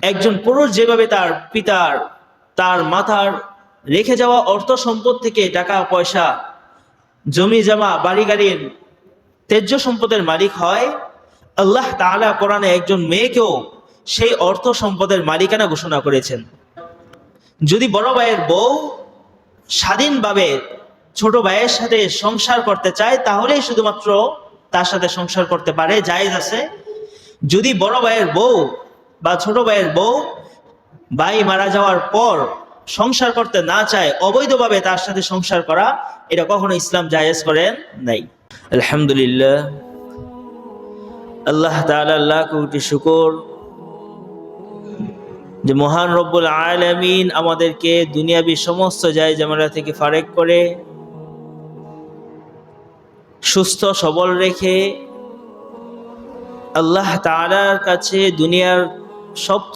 একজন পুরুষ যেভাবে তার পিতার, তার মাতার রেখে যাওয়া অর্থ সম্পদ থেকে টাকা পয়সা, জমি জমা, বাড়ি গাড়ির, তেজ্য সম্পদের মালিক হয়, আল্লাহ তাআলা কোরআনে একজন মেয়েকেও সেই অর্থ সম্পদের মালিকানা ঘোষণা করেছেন। যদি বড় ভাইয়ের বউ স্বাধীনভাবে ছোট ভাইয়ের সাথে সংসার করতে চায়, তাহলেই শুধুমাত্র তার সাথে সংসার করতে পারে, জায়েজ আছে। যদি বড় ভাইয়ের বউ বা ছোট ভাইয়ের বউ ভাই মারা যাওয়ার পর সংসার করতে না চায়, অবৈধভাবে তার সাথে সংসার করা, এটা কখনো ইসলাম জায়েজ করেন নাই। আলহামদুলিল্লাহ, আল্লাহ তাআলা লাখ কোটি শুকর যে মহান রব্বুল আলামিন আমাদেরকে দুনিয়াবি সমস্ত জায়জামেলা থেকে ফারেক করে সুস্থ সবল রেখে আল্লাহ তাআলার কাছে দুনিয়ার সব